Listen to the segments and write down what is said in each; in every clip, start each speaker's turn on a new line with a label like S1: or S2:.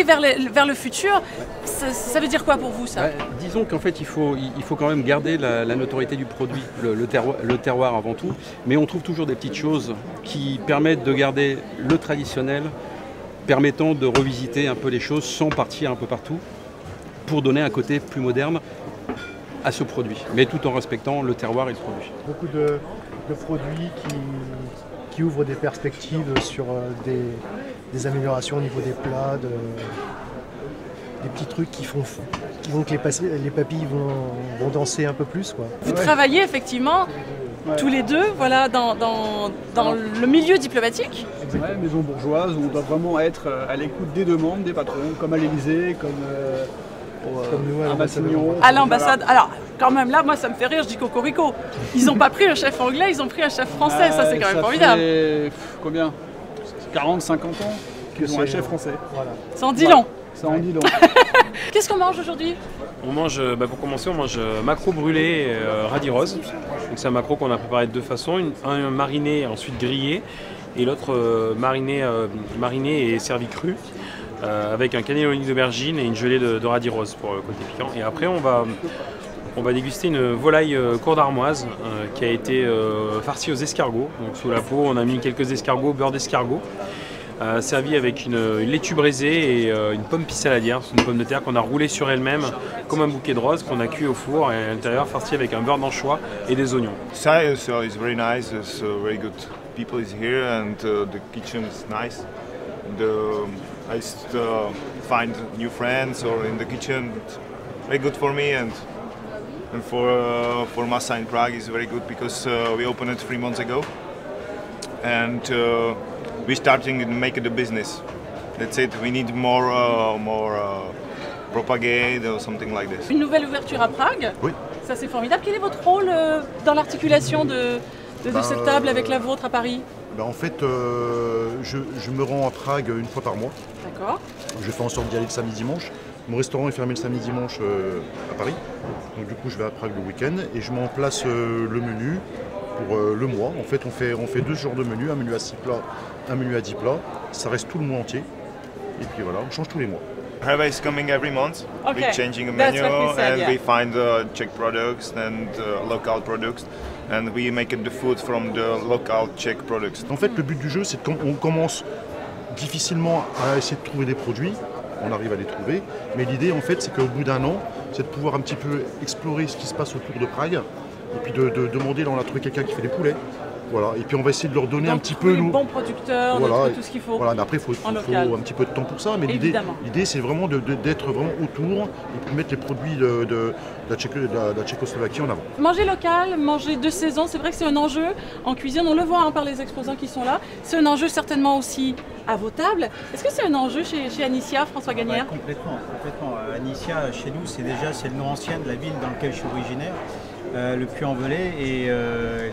S1: vers le futur, ça veut dire quoi pour vous, ça?
S2: Disons qu'en fait, il faut quand même garder la notoriété du produit, le terroir avant tout, mais on trouve toujours des petites choses qui permettent de garder le traditionnel, permettant de revisiter un peu les choses sans partir un peu partout, pour donner un côté plus moderne à ce produit, mais tout en respectant le terroir et le produit.
S3: Beaucoup de produits qui ouvrent des perspectives sur des améliorations au niveau des plats, des petits trucs qui font que les papilles vont danser un peu plus, quoi.
S1: Vous travaillez effectivement tous les deux, voilà, dans le milieu diplomatique.
S4: Ouais, maison bourgeoise où on doit vraiment être à l'écoute des demandes des patrons, comme à l'Élysée, comme
S3: nous,
S4: à Matignon.
S1: À l'ambassade. Voilà. Alors, quand même, là, moi, ça me fait rire, je dis cocorico. Ils n'ont pas pris un chef anglais, ils ont pris un chef français, ça c'est quand même formidable.
S4: Fait, combien 40, 50 ans qu'ils ont un chef français.
S3: Voilà.
S1: Ça en dit long.
S4: Ça en dit long.
S1: Qu'est-ce qu'on mange aujourd'hui?
S5: On mange, pour commencer, on mange maquereau brûlé radis rose. Donc c'est un maquereau qu'on a préparé de deux façons, un mariné ensuite grillé et l'autre mariné et servi cru avec un cannelloni d'aubergine et une gelée de radis rose pour le côté piquant. Et après on va déguster une volaille cour d'armoise qui a été farcie aux escargots. Donc sous la peau on a mis quelques escargots, beurre d'escargot. Servi avec une laitue braisée et une pomme pissaladière, c'est une pomme de terre qu'on a roulée sur elle-même comme un bouquet de roses qu'on a cuit au four et à l'intérieur farci avec un beurre d'anchois et des oignons.
S6: Style is very nice. It's very good. People is here and the kitchen is nice. I find new friends or in the kitchen. It's very good for me and for Massa in Prague is very good because we opened it 3 months ago and. We're starting to make it a business. That's it. We need more propagate or something like this.
S1: Une nouvelle ouverture à Prague.
S6: Oui.
S1: Ça c'est formidable. Quel est votre rôle dans l'articulation de cette table avec la vôtre à Paris?
S7: En fait, je me rends à Prague une fois par mois.
S1: D'accord.
S7: Je fais en sorte d'y aller le samedi-dimanche. Mon restaurant est fermé le samedi-dimanche à Paris. Donc du coup, je vais à Prague le week-end et je mets en place le menu pour le mois. En fait, on fait 2 genres de menus, un menu à 6 plats, un menu à 10 plats. Ça reste tout le mois entier. Et puis voilà, on change tous les mois.
S6: Harvey is coming every month.
S1: Okay.
S6: We're changing a
S1: That's
S6: menu
S1: what we said,
S6: and
S1: yeah.
S6: we find Czech products and local products and we make it the food from the local Czech products.
S7: En fait, le but du jeu, c'est qu'on commence difficilement à essayer de trouver des produits. On arrive à les trouver. Mais l'idée, en fait, c'est qu'au bout d'un an, c'est de pouvoir un petit peu explorer ce qui se passe autour de Prague. Et puis de demander, là on a trouvé quelqu'un qui fait des poulets. Voilà. Et puis on va essayer de leur donner un petit peu
S1: les bons producteurs,
S7: voilà,
S1: tout ce qu'il faut.
S7: Voilà, mais après il faut un petit peu de temps pour ça. Mais l'idée c'est vraiment d'être vraiment autour et puis mettre les produits de la Tchécoslovaquie en avant.
S1: Manger local, manger de saison, c'est vrai que c'est un enjeu en cuisine. On le voit par les exposants qui sont là. C'est un enjeu certainement aussi à vos tables. Est-ce que c'est un enjeu chez Anicia, François Gagnère?
S8: Complètement. Anicia, chez nous, c'est le nom ancien de la ville dans laquelle je suis originaire. Le Puy-en-Velay et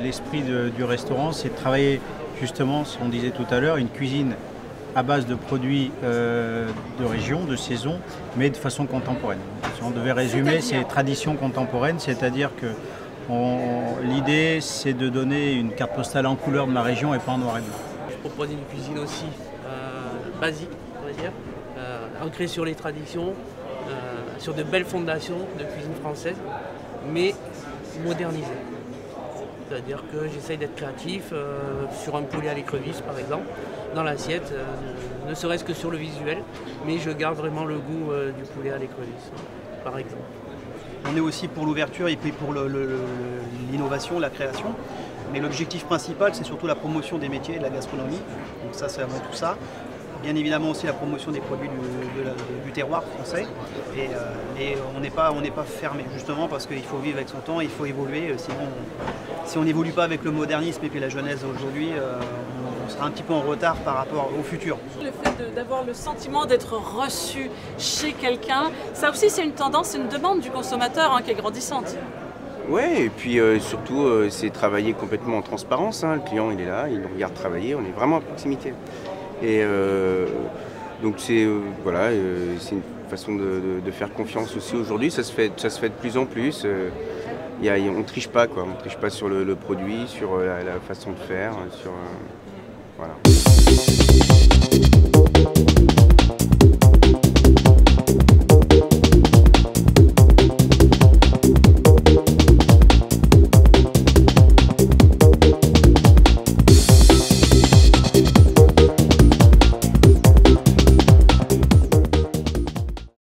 S8: l'esprit du restaurant, c'est de travailler justement, ce qu'on disait tout à l'heure, une cuisine à base de produits de région, de saison, mais de façon contemporaine. Si on devait résumer, c'est tradition contemporaine, c'est-à-dire que l'idée, c'est de donner une carte postale en couleur de ma région et pas en noir et blanc.
S9: Je propose une cuisine aussi basique, on va dire, ancrée sur les traditions, sur de belles fondations de cuisine française, mais modernisée. C'est-à-dire que j'essaye d'être créatif sur un poulet à l'écrevisse par exemple, dans l'assiette, ne serait-ce que sur le visuel, mais je garde vraiment le goût du poulet à l'écrevisse, par exemple.
S10: On est aussi pour l'ouverture et puis pour l'innovation, la création. Mais l'objectif principal, c'est surtout la promotion des métiers et de la gastronomie. Donc ça, c'est avant tout ça. Bien évidemment aussi la promotion des produits du terroir français. Et on n'est pas fermé, justement parce qu'il faut vivre avec son temps, il faut évoluer. Sinon, si on n'évolue pas avec le modernisme et puis la jeunesse aujourd'hui, on sera un petit peu en retard par rapport au futur.
S1: Le fait d'avoir le sentiment d'être reçu chez quelqu'un, ça aussi c'est une tendance, c'est une demande du consommateur qui est grandissante.
S11: Oui, et puis surtout c'est travailler complètement en transparence. Le client il est là, il nous regarde travailler, on est vraiment à proximité. Et donc c'est voilà, c'est une façon de faire confiance aussi aujourd'hui. Ça se fait de plus en plus. On ne triche pas quoi, on triche pas sur le produit, sur la façon de faire, sur voilà.